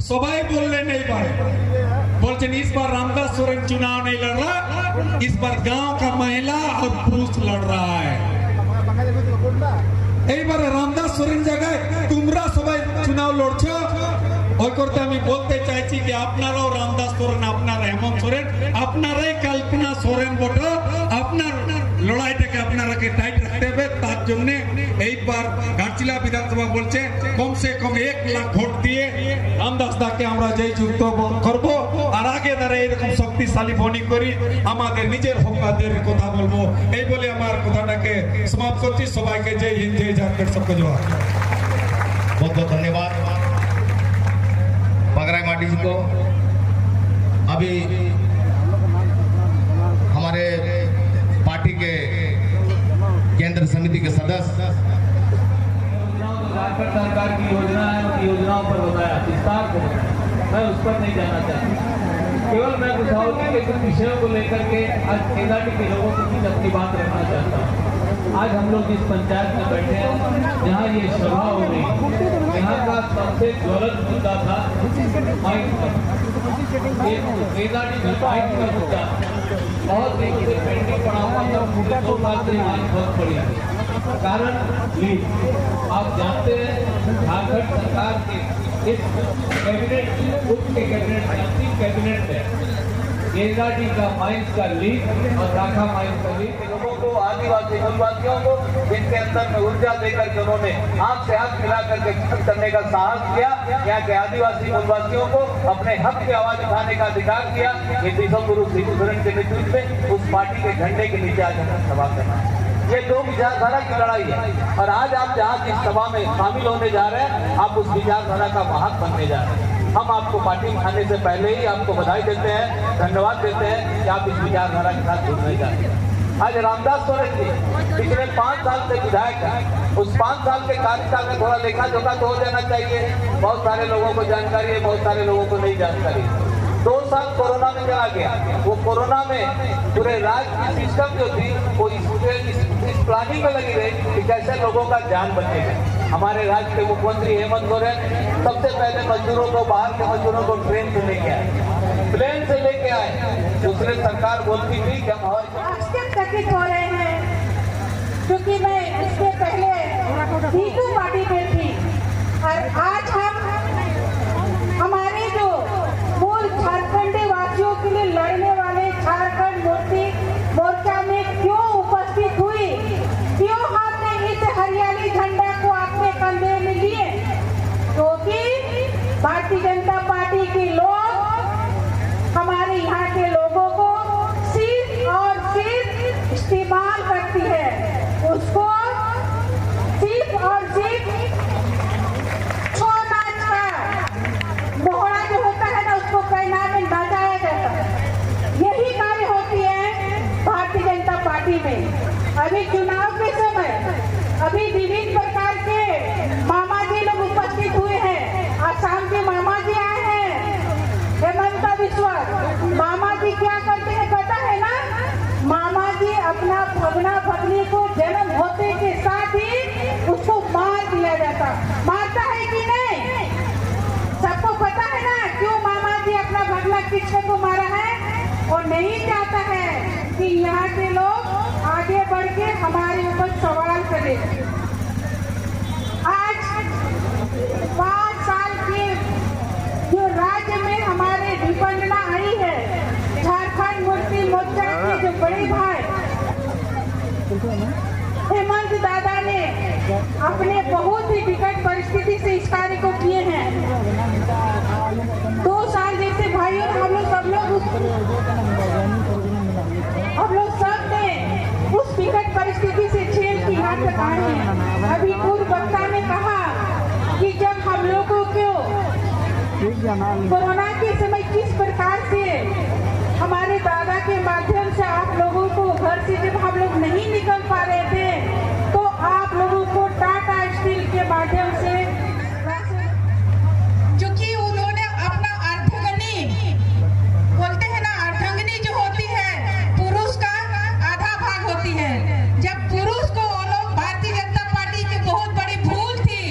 सबाई बोलने नहीं पाए, बोलते इस बार रामदास सोरेन चुनाव नहीं लड़ रहा, इस बार गांव का महिला और पुरुष लड़ रहा है। এই বারে রামদাস সোরেন জায়গায় তোমরা সবাই চুনাव লড়ছো, ওই করতে আমি বলতে চাইছি যে আপনারাও রামদাস সোরেন, আপনারা হেমন্ত সোরেন, আপনারাই কল্পনা সোরেন বটে, আপনার লড়াইটাকে আপনারাকে টাইট রাখতে হবে। তার জন্য এইবার ঘাটশিলা বিধানসভা বলছে কমসে কম 1 লাখ ভোট দিয়ে রামদাস দাকে আমরা যেই যুক্ত করব, আর আগে দাঁড়িয়ে এরকম শক্তিশালী বনি করি আমাদের নিজের হকাদের কথা বলবো। এই বলে আমার কথাটাকে সমাপ্ত করছি। সবাইকে জয় হিন্দ, जय झारखंड, सबको जोहार। बहुत बहुत धन्यवाद बगराई माटी जी को। अभी हमारे पार्टी के केंद्र समिति के सदस्य झारखंड सरकार की योजना है, उन योजनाओं पर बताया विस्तार से, मैं उस पर नहीं जाना चाहता। केवल मैं बुझाऊंगी के कुछ विषयों को लेकर के आज केदाटी के लोगों के बीच अपनी बात रखना चाहता हूँ। आज हम लोग इस पंचायत में बैठे हैं जहाँ ये सभा हो रही है, यहाँ का सबसे ज्वलंत मुद्दा था माइक का। केदाटी में माइक का मुद्दा बहुत दिन से पेंडिंग पड़ा हुआ था, 2 साल से माइक बहुत पड़ी है। कारण लीड, आप जानते हैं झारखंड सरकार के इस कैबिनेट, उच्च के कैबिनेट, अंतिम कैबिनेट में केदाटी का माइंस का लीड और राखा माइंस का लीड लोगों को, आदिवासी मूलवासियों को जिनके अंदर में ऊर्जा देकर के उन्होंने हाथ से हाथ मिला करके काम करने का साहस किया, यहाँ के आदिवासी मूलवासियों को अपने हक की आवाज उठाने का अधिकार किया। ये दिशा गुरु शिबू सोरेन के नेतृत्व में उस पार्टी के झंडे के नीचे आज हमें सभा करना है। ये 2 विचारधारा की लड़ाई है, और आज आप जहाँ जिस सभा में शामिल होने जा रहे हैं, आप उस विचारधारा का वाहक बनने जा रहे हैं। हम आपको पार्टी में आने से पहले ही आपको बधाई देते हैं, धन्यवाद देते हैं कि आप इस विचारधारा के साथ जुड़ने जा रहे हैं। आज रामदास सोरेन जी पिछले 5 साल से विधायक है, उस 5 साल के कार्यकाल में थोड़ा लेखा जोखा तो हो जाना चाहिए। बहुत सारे लोगों को जानकारी है, बहुत सारे लोगों को नहीं जानकारी। 2 साल कोरोना में चला गया, वो कोरोना में पूरे राज्य की सिस्टम जो थी वो इस प्लानिंग में लगी रही कि कैसे लोगों का जान बचेगा। हमारे राज्य के मुख्यमंत्री हेमंत सोरेन सबसे पहले मजदूरों को, बाहर के मजदूरों को ट्रेन से लेके आए, प्लेन से लेके आए। दूसरे सरकार बोलती थी कि हम चकित हो रहे हैं, क्योंकि मैं इससे पहले भीखू पार्टी में थी, और आज हम हमारे जो मूल झारखंडी वासियों के लिए लड़ने वाले झारखंड मुक्ति मोर्चा में क्यों उपस्थित हुई, क्यों हमने इस हरियाली झंडा को अपने कंधे में लिए, क्योंकि भारतीय जनता पार्टी के लोग हमारे यहाँ के लोगों को सिर्फ और सिर्फ इस्तेमाल करती है, उसको सिर्फ और सिर्फ मोहरा जो होता है ना, उसको पहना में नचाया जाता है। यही कार्य होती है भारतीय जनता पार्टी में। अभी चुनाव के समय अभी विभिन्न प्रकार के मामा जी लोग उपस्थित हुए हैं। आसाम के मामा जी आए हैं, हेमंत बिस्वा। मामा जी क्या करते हैं पता है ना? मामा जी अपना भगना भगनी को जन्म होते के साथ ही उसको मार दिया जाता। मारता है कि नहीं? सबको पता है ना क्यों मामा जी अपना भगना किसने को मारा है? और नहीं चाहता है कि यहाँ के लोग आगे बढ़ के हमारे ऊपर सवाल करें। आज 5 साल के जो राज्य में हमारे विपन्नता आई है, झारखंड मुक्ति मोर्चा के जो बड़े भाई हेमंत दादा ने अपने बहुत ही विकट परिस्थिति से इस कार्य को किए हैं। 2 साल जैसे भाइयों हम लोग सब ने उस विकट परिस्थिति से झेल के यहाँ तक आए हैं। अभी पूर्व वक्ता ने कहा कि जब हम लोगों को कोरोना के समय किस प्रकार से हमारे दादा के माध्यम से आप लोगों को घर से जब हम लोग नहीं निकल पा रहे थे, तो आप लोगों को टाटा स्टील के माध्यम से जो कि उन्होंने अपना अर्धंगिनी बोलते हैं ना, अर्धंगिनी जो होती है पुरुष का आधा भाग होती है। जब पुरुष को लोग भारतीय जनता पार्टी की बहुत बड़ी भूल थी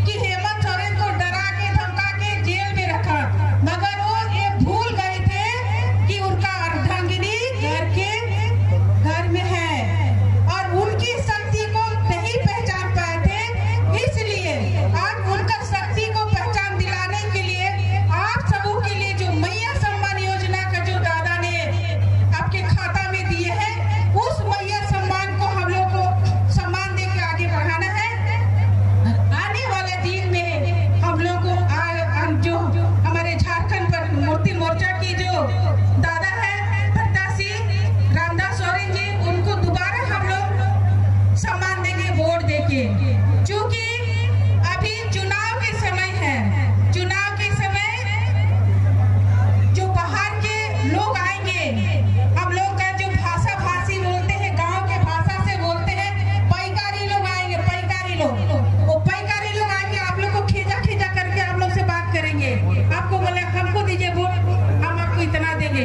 कि हेमंत सोरेन को डरा के धमका के जेल में रखा। मोर्चा की जो दादा है प्रत्याशी रामदास सोरेन जी, उनको दोबारा हम लोग सम्मान देंगे वोट देके, क्योंकि अभी चुनाव के समय है। चुनाव के समय जो बाहर के लोग आएंगे, हम लोग का जो भाषा भाषी बोलते हैं, गांव के भाषा से बोलते हैं, पैकारी लोग आएंगे, पैकारी लोग, वो पैकारी लोग आएंगे, आप लोग को खींचा खींचा करके आप लोग से बात करेंगे, आपको बोले हमको दीजिए वोट, हम आपको इतना देंगे।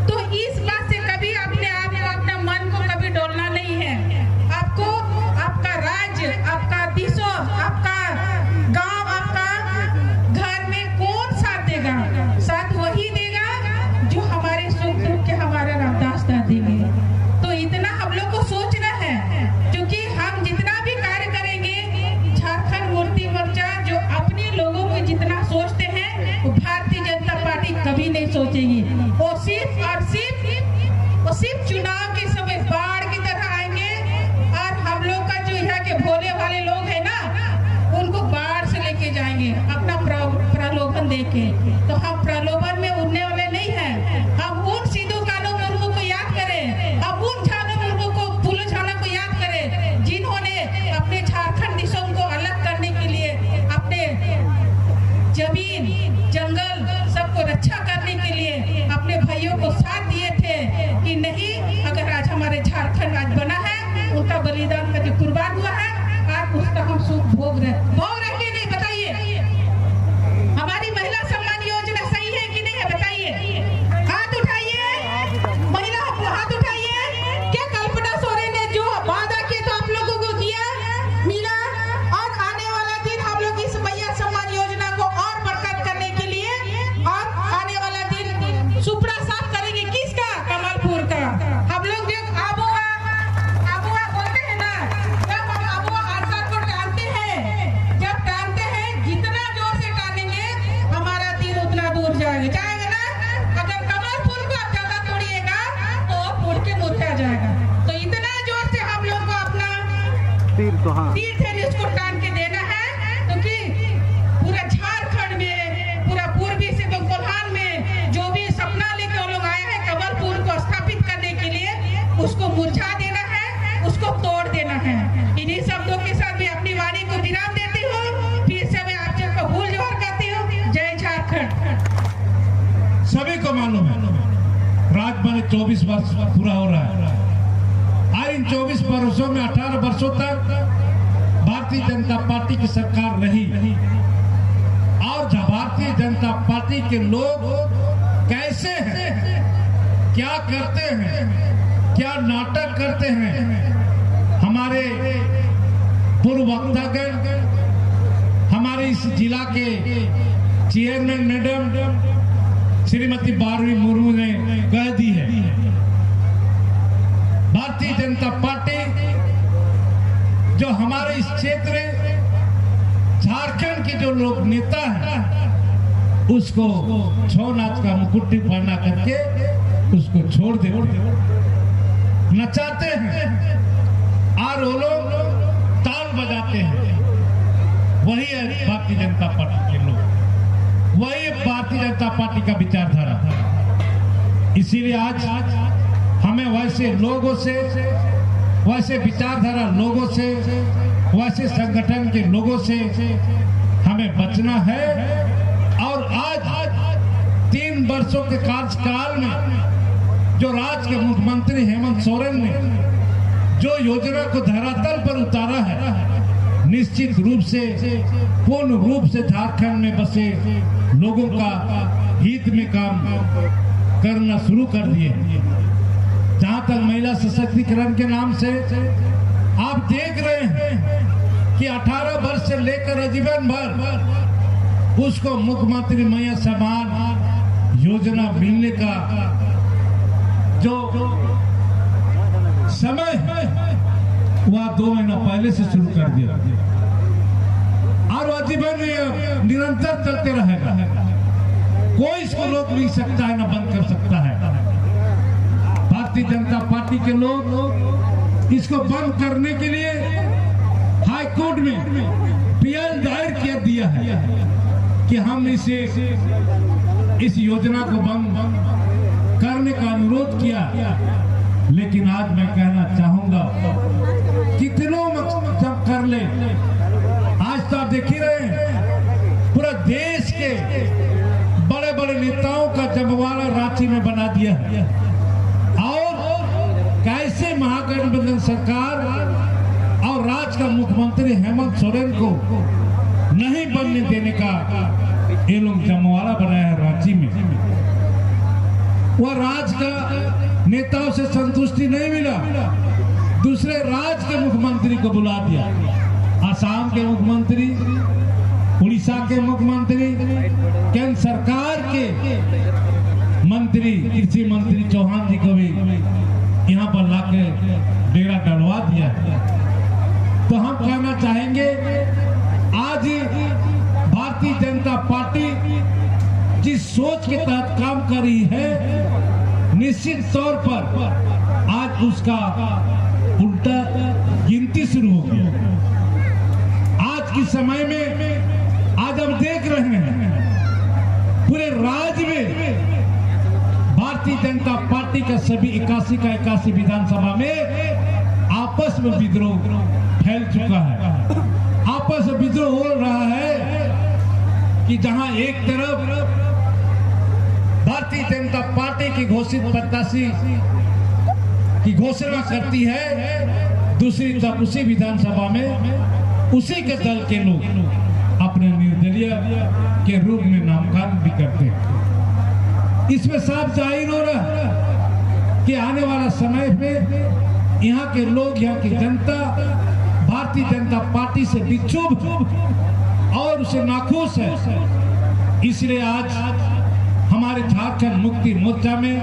तो इस बात से कभी अपने आप को, अपना मन को कभी डोलना नहीं है। आपको आपका राज्य, आपका दिशा, आपका गांव, आपका घर में कौन साथ देगा? साथ वही देगा जो हमारे सुख दुख के हमारे रामदास दा देंगे। तो इतना हम लोग को सोचना है, क्योंकि हम जितना भी कार्य करेंगे, झारखंड मुक्ति मोर्चा जो अपने लोगों को जितना सोचते हैं, वो भारतीय जनता पार्टी कभी नहीं सोचेगी। वो सिर्फ चुनाव के समय बाढ़ की तरह आएंगे, और हम लोग का जो यहाँ के भोले वाले लोग हैं ना, उनको बाढ़ से लेके जाएंगे अपना प्रलोभन देके। तो हम प्रलोभन में उड़ने वाले नहीं हैं। हम उन सिद्धू कानू मुर्मू को याद करें, हम उन झानो मुर्मू को, फूलो झाना को याद करें, जिन्होंने अपने झारखंड दिशों को अलग करने के लिए अपने जमीन जंगल सबको रक्षा करने के लिए अपने भाइयों को साथ दिए थे कि नहीं, अगर आज हमारे झारखंड आज बना है, उनका बलिदान का जो कुर्बान हुआ है, आज उसका हम सुख भोग रहे कि नहीं? बताइए, हमारी महिला सम्मान योजना सही है कि नहीं है? बताइए, हाथ उठाइए, महिला हाथ उठाइए। क्या कल्पना सोरेन ने जो वादा किया तो आप लोगों को दिया, मिला? और आने वाला दिन हम लोग इस महिला सम्मान योजना को और बरकत करने के लिए, और आने वाला दिन सुपड़ा साफ करेंगे। किसका? कमलपुर का। हम लोग जो आबुआ बोलते हैं ना, जब हम आबुआ आरसा को टालते हैं, जब टालते हैं, जितना जोर से टालेंगे हमारा तीर उतना दूर जाएगा ना। अगर कमलपुर को आप ज्यादा तोड़िएगा तो फूट के मुरझा जाएगा। तो इतना जोर से हम लोग को अपना तीर थे इसको टान के देना है, क्योंकि पूरा झारखंड में, पूरा पूर्वी से तो कोल्हान में जो भी सपना लेके वो लोग आए हैं कमलपुर को स्थापित करने के लिए, उसको मुरझा देना है, उसको तोड़ देना है। इन्हीं शब्दों के साथ मैं अपनी वाणी को विराम देती हूँ। फिर से मैं आप सबको भूल जोर करती हूँ। जय झारखंड। सभी को मालूम है राज बने 24 वर्ष पूरा हो रहा है, और इन 24 वर्षों में 18 वर्षों तक भारतीय जनता पार्टी की सरकार रही, और भारतीय जनता पार्टी के लोग कैसे हैं, क्या करते हैं, क्या नाटक करते हैं, हमारे पूर्व वक्तागण, हमारे इस जिला के चेयरमैन मैडम श्रीमती बारवी मुर्मू ने कह दी है। भारतीय जनता पार्टी जो हमारे इस क्षेत्र झारखंड के जो लोग नेता हैं, उसको छौ नाच का मुकुट पहना करके उसको छोड़ देते, नचाते हैं, और वो लोग ताल बजाते हैं। वही है भारतीय जनता पार्टी के लोग, वही भारतीय जनता पार्टी का विचारधारा। इसीलिए आज हमें वैसे लोगों से, वैसे विचारधारा लोगों से, वैसे संगठन के लोगों से हमें बचना है। और आज 3 वर्षों के कार्यकाल में जो राज्य के मुख्यमंत्री हेमंत सोरेन ने जो योजना को धरातल पर उतारा है, निश्चित रूप से पूर्ण रूप से झारखंड में बसे लोगों का हित में काम करना शुरू कर दिए। जहां तक महिला सशक्तिकरण के नाम से आप देख रहे हैं कि 18 वर्ष से लेकर आजीवन भर उसको मुख्यमंत्री महिला सम्मान योजना मिलने का जो समय है वह 2 महीना पहले से शुरू कर दिया, और आजीवन निरंतर चलते रहेगा। कोई इसको रोक नहीं सकता है, ना बंद कर सकता है। भारतीय जनता पार्टी के लोग इसको बंद करने के लिए हाई कोर्ट में पीएल दायर किया दिया है कि हम इसे इस योजना को बंद करने का अनुरोध किया, लेकिन आज मैं कहना चाहूंगा कितनों जब कर ले, आज तो आप देख ही रहे हैं पूरा देश के बड़े बड़े नेताओं का जमवाड़ा रांची में बना दिया है। और कैसे महागठबंधन सरकार और राज्य का मुख्यमंत्री हेमंत सोरेन को नहीं बनने देने का ये लोग जमवाड़ा बनाया है रांची में। वह राज्य का नेताओं से संतुष्टि नहीं मिला, दूसरे राज्य के मुख्यमंत्री को बुला दिया। असम के मुख्यमंत्री, उड़ीसा के मुख्यमंत्री, केंद्र सरकार के मंत्री, कृषि मंत्री चौहान जी को भी यहाँ पर लाके डेरा डलवा दिया। तो हम कहना चाहेंगे आज भारतीय जनता पार्टी जिस सोच के तहत काम कर रही है, निश्चित तौर पर आज उसका उल्टा गिनती शुरू हो गई। आज के समय में आज हम देख रहे हैं पूरे राज्य में भारतीय जनता पार्टी का सभी 81 का 81 विधानसभा में आपस में विद्रोह फैल चुका है। आपस में विद्रोह हो रहा है कि जहां एक तरफ भारतीय जनता पार्टी की घोषित प्रत्याशी की घोषणा करती है, दूसरी तरफ उसी विधानसभा में उसी के दल के लोग अपने निर्दलीय के रूप में नामकरण भी करते हैं। इसमें साफ जाहिर हो रहा है कि आने वाला समय में यहाँ के लोग, यहाँ की जनता भारतीय जनता पार्टी से विक्षुब्ध और उसे नाखुश है। इसलिए आज हमारे झारखंड मुक्ति मोर्चा में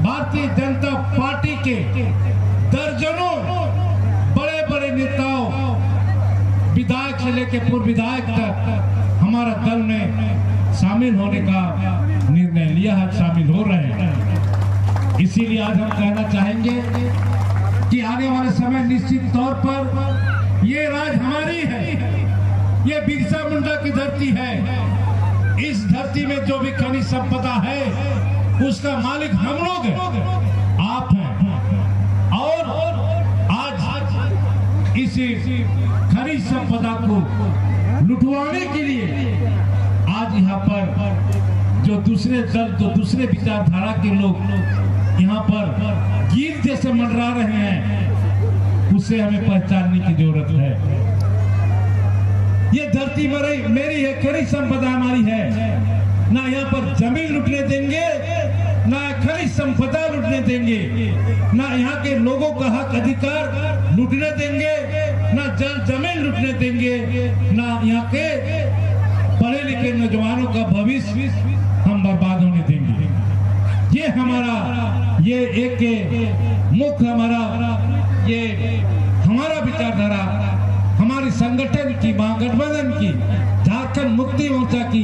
भारतीय जनता पार्टी के दर्जनों बड़े बड़े नेताओं, विधायक से लेकर पूर्व विधायक तक हमारा दल ने शामिल होने का निर्णय लिया है, शामिल हो रहे हैं। इसीलिए आज हम कहना चाहेंगे कि आने वाले समय निश्चित तौर पर ये राज हमारी है, ये बिरसा मुंडा की धरती है। इस धरती में जो भी खनिज संपदा है उसका मालिक हम लोग हैं, आप हैं। और आज इस खनिज संपदा को लुटवाने के लिए आज यहाँ पर जो दूसरे दल, जो दूसरे विचारधारा के लोग यहाँ पर गिर जैसे मंडरा रहे हैं, उसे हमें पहचानने की जरूरत है। ये धरती मेरी है, खनिज संपदा हमारी है। ना यहाँ पर जमीन लुटने देंगे, ना खनिज संपदा लुटने देंगे, ना यहाँ के लोगों का हक अधिकार लुटने देंगे, ना जल जमीन लुटने देंगे, ना यहाँ के पढ़े लिखे नौजवानों का भविष्य हम बर्बाद होने देंगे। ये हमारा, ये एक मुख्य हमारा विचारधारा, हमारी संगठन की, महागठबंधन की, झारखंड मुक्ति मोर्चा की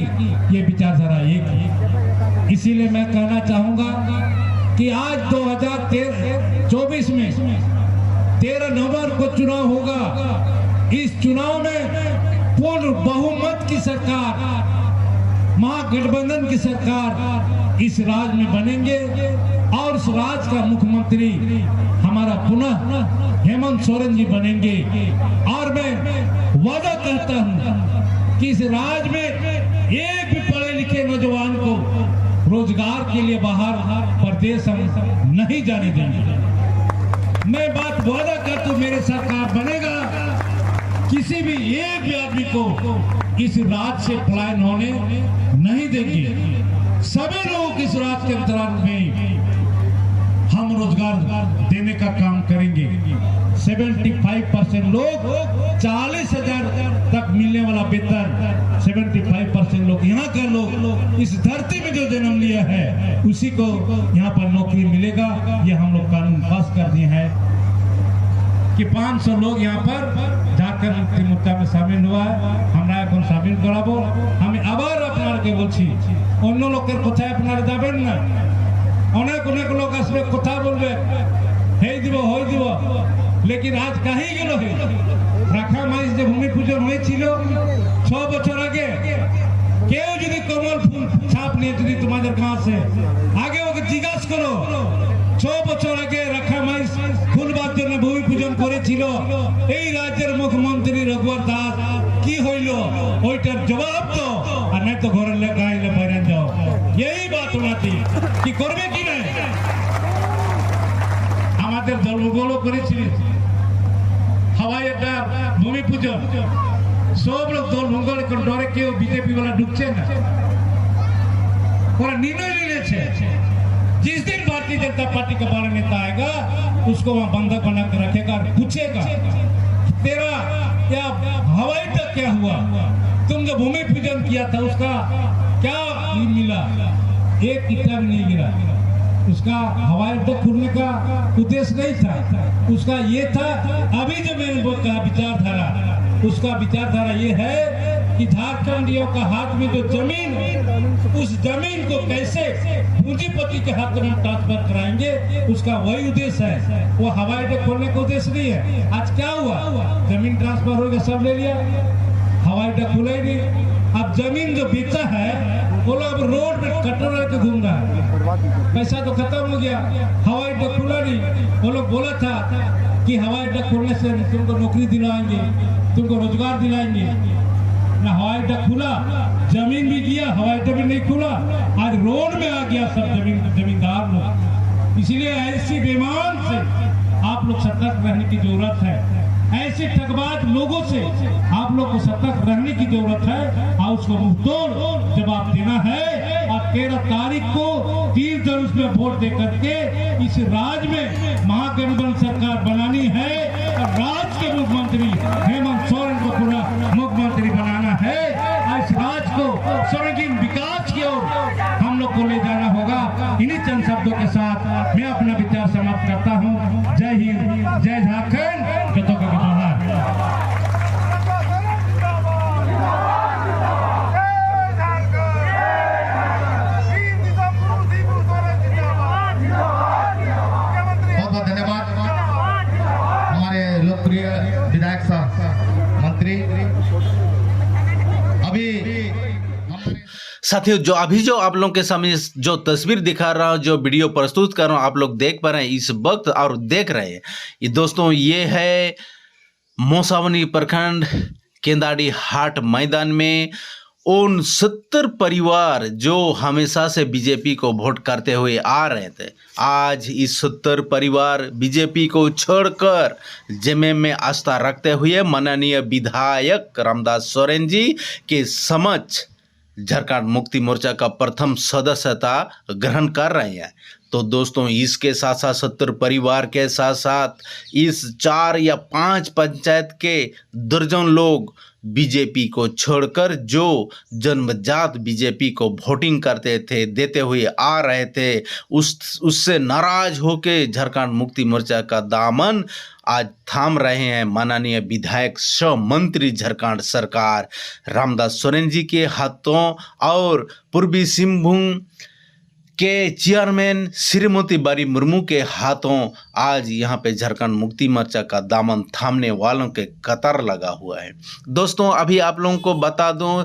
ये विचारधारा एक है। इसीलिए मैं कहना चाहूंगा कि आज 2024 में 13 नवंबर को चुनाव होगा। इस चुनाव में पूर्ण बहुमत की सरकार, महागठबंधन की सरकार इस राज्य में बनेंगे और इस राज्य का मुख्यमंत्री हमारा पुनः हेमंत सोरेन जी बनेंगे। और मैं वादा करता हूं कि इस राज्य में एक भी पढ़े लिखे नौजवान को रोजगार के लिए बाहर प्रदेश हम नहीं जाने देंगे। मैं बात वादा करता हूं, मेरे सरकार बनेगा, किसी भी एक भी आदमी को इस राज्य से पलायन होने नहीं देंगे। सभी लोगों को इस राज्य के अंतराल में हम रोजगार देने का काम करेंगे। 75% लोग 40,000 तक मिलने वाला वेतन 75% लोग, यहाँ के लोग इस धरती में जो जन्म लिया है उसी को यहाँ पर नौकरी मिलेगा। ये हम लोग कानून पास कर दिए हैं कि 500 लोग यहाँ पर झारखंड मुक्ति मोर्चा में शामिल हुआ है। हमरा এখন शामिल कराबो। हमें আবার আপনাদেরকে বলছি, অন্য লোকের কথায় আপনারা যাবেন না। অনেক লোক আসবে, কথা বলবে, হেই দিব হই দিব, लेकिन आज कहीं গেল হে রাখা মাইজ যে ভূমি পূজন হয়েছিল 6 বছর আগে, কেউ যদি কমল ফুল ছাপ নিয়ে যদি তোমাদের কাছে আগে ওকে জিজ্ঞাসা করো 6 বছর আগে রাখামাইশ খুলবার জন্য ভূমি পূজন করেছিল এই রাজ্যের মুখ্যমন্ত্রী রঘুবর দাস, কি হইল ওইটার জবাব তো, আর নাই তো ঘরের লেখা আইলে বাইরে যাও। এই বাত ওনাটি কি করবে কি না? আমাদের দলগুলো করেছিল हवाई अड्डा भूमि पूजन, सब लोग दल मंगल के डरे क्यों बीजेपी वाला ढुकছে না, और निर्णय ले लेছে जिस दिन भारतीय जनता पार्टी का बड़ा नेता आएगा उसको वहां बंधक बना कर रखेगा और पूछेगा तेरा क्या हवाई अड्डा क्या हुआ, तुम जो भूमि पूजन किया था उसका क्या मिला, एक ईटा भी नहीं गिरा। उसका हवाई अड्डा खोलने का उद्देश्य नहीं था, उसका ये था अभी जो मैंने वो कहा विचारधारा, उसका विचारधारा ये है कि झारखंडियों का हाथ में जो जमीन, उस जमीन को कैसे पूंजीपति के हाथ में ट्रांसफर कराएंगे, उसका वही उद्देश्य है। वो हवाई अड्डा खोलने का उद्देश्य नहीं है। आज क्या हुआ, जमीन ट्रांसफर हो गया, सब ले लिया, हवाई अड्डा खुला ही नहीं। अब जमीन जो बेचा है वो लोग अब रोड में कटर लेके घूम रहा है, पैसा तो खत्म हो गया, हवाई अड्डा खुला नहीं। वो लोग बोला था कि हवाई अड्डा खोलने से तुमको नौकरी दिलाएंगे, तुमको रोजगार दिलाएंगे, ना हवाई अड्डा खुला, जमीन भी दिया, हवाई अड्डा भी नहीं खुला, आज रोड में आ गया सब जमींदार लोग। इसीलिए ऐसी बेईमान से आप लोग सतर्क रहने की जरूरत है, ऐसे ठगबाज लोगों से आप लोग को सतर्क रहने की जरूरत है और उसको मुंहतोड़ जवाब देना है। और 13 तारीख को तीर धनुष में वोट दे करके इस राज्य में महागठबंधन सरकार बनानी है और राज्य के मुख्यमंत्री हेमंत सोरेन को पूरा मुख्यमंत्री बनाना है और इस राज्य को सर्वांगीण विकास की ओर हम लोग को ले जाना होगा। इन्हीं चंद शब्दों के साथ मैं अपना विचार समाप्त करता हूँ। जय हिंद, जय झारखंड, जोहार। बहुत बहुत धन्यवाद हमारे लोकप्रिय विधायक साहब मंत्री। अभी साथियों जो आप लोगों के सामने जो तस्वीर दिखा रहा हूँ, जो वीडियो प्रस्तुत कर रहा हूँ, आप लोग देख पा रहे हैं इस वक्त और देख रहे हैं ये दोस्तों, ये है मौसावनी प्रखंड केंदाड़ी हाट मैदान में उन 70 परिवार जो हमेशा से बीजेपी को वोट करते हुए आ रहे थे। आज इस 70 परिवार बीजेपी को छोड़कर जेएमएम में आस्था रखते हुए माननीय विधायक रामदास सोरेन जी के समक्ष झारखंड मुक्ति मोर्चा का प्रथम सदस्यता ग्रहण कर रहे हैं। तो दोस्तों इसके साथ साथ 70 परिवार के साथ साथ इस 4 या 5 पंचायत के दर्जन लोग बीजेपी को छोड़कर जो जन्मजात बीजेपी को वोटिंग करते थे, देते हुए आ रहे थे, उससे नाराज होके झारखंड मुक्ति मोर्चा का दामन आज थाम रहे हैं माननीय विधायक सह मंत्री झारखंड सरकार रामदास सोरेन जी के हाथों और पूर्वी सिंहभूम के चेयरमैन श्रीमती बारी मुर्मू के हाथों आज यहाँ पे झारखंड मुक्ति मोर्चा का दामन थामने वालों के कतार लगा हुआ है। दोस्तों अभी आप लोगों को बता दूं,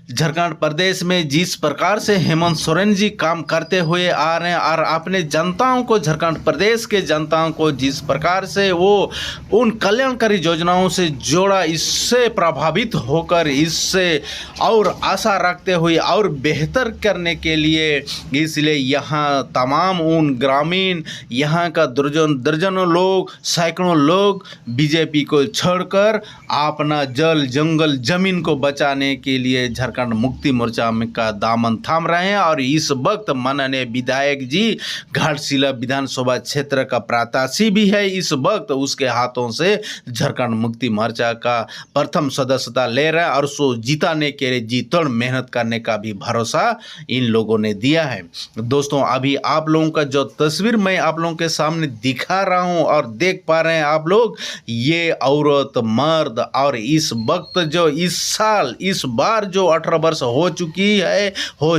झारखंड प्रदेश में जिस प्रकार से हेमंत सोरेन जी काम करते हुए आ रहे हैं और अपने जनताओं को, झारखंड प्रदेश के जनताओं को जिस प्रकार से वो उन कल्याणकारी योजनाओं से जोड़ा, इससे प्रभावित होकर इससे और आशा रखते हुए और बेहतर करने के लिए, इसलिए यहाँ तमाम उन ग्रामीण यहाँ का दर्जनों लोग, सैकड़ों लोग बीजेपी को छोड़कर अपना जल जंगल जमीन को बचाने के लिए झारखंड मुक्ति मोर्चा में का दामन थाम रहे हैं। और इस वक्त माननीय विधायक जी घाटशिला विधानसभा क्षेत्र का प्रत्याशी भी है, इस वक्त उसके हाथों से झारखंड मुक्ति मोर्चा का प्रथम सदस्यता ले रहे हैं और उसको जिताने के लिए जी तोड़ मेहनत करने का भी भरोसा इन लोगों ने दिया है। दोस्तों अभी आप लोगों का जो तस्वीर मैं आप लोगों के सामने दिखा रहा हूं और देख पा रहे हैं आप लोग, ये औरत मर्द और इस वक्त जो इस साल इस बार जो 18 वर्ष हो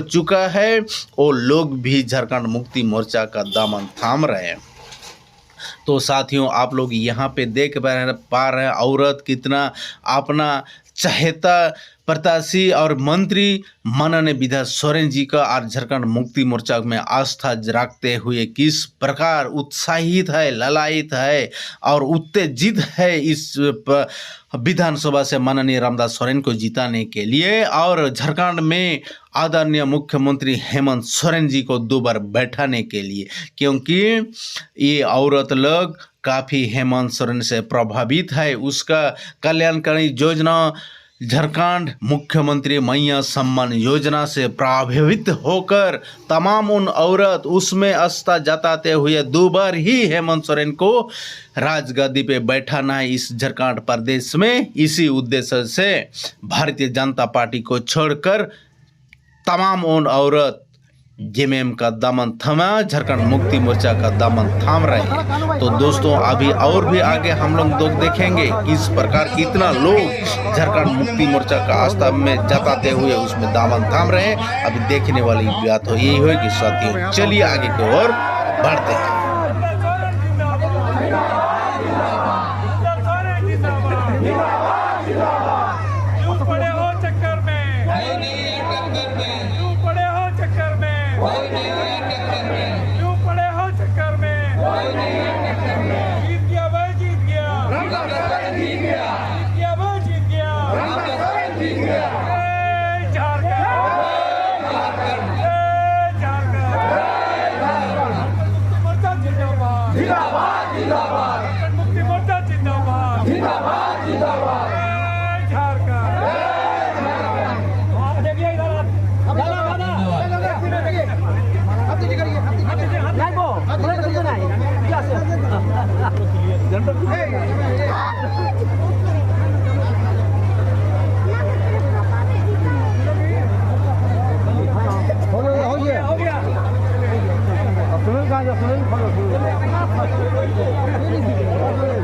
चुका है वो लोग भी झारखंड मुक्ति मोर्चा का दामन थाम रहे हैं। तो साथियों आप लोग यहाँ पे देख पा रहे हैं औरत कितना अपना चहेता प्रत्याशी और मंत्री माननीय विधायक सोरेन जी का और झारखंड मुक्ति मोर्चा में आस्था रखते हुए किस प्रकार उत्साहित है, ललायित है और उत्तेजित है इस विधानसभा से माननीय रामदास सोरेन को जिताने के लिए और झारखंड में आदरणीय मुख्यमंत्री हेमंत सोरेन जी को दोबारा बैठाने के लिए, क्योंकि ये औरत लोग काफ़ी हेमंत सोरेन से प्रभावित है। उसका कल्याणकारी योजना झारखंड मुख्यमंत्री मैया सम्मान योजना से प्रभावित होकर तमाम उन औरत उसमें आस्था जताते हुए दोबार ही हेमंत सोरेन को राजगद्दी पे बैठाना है इस झारखंड प्रदेश में। इसी उद्देश्य से भारतीय जनता पार्टी को छोड़कर तमाम उन औरत जेएमएम का दामन थमा, झारखंड मुक्ति मोर्चा का दामन थाम रहे हैं। तो दोस्तों अभी और भी आगे हम लोग देखेंगे किस प्रकार कितना लोग झारखंड मुक्ति मोर्चा का आस्था में जताते हुए उसमें दामन थाम रहे हैं। अभी देखने वाली बात तो यही होगी साथियों। चलिए आगे की ओर बढ़ते हैं। सुनील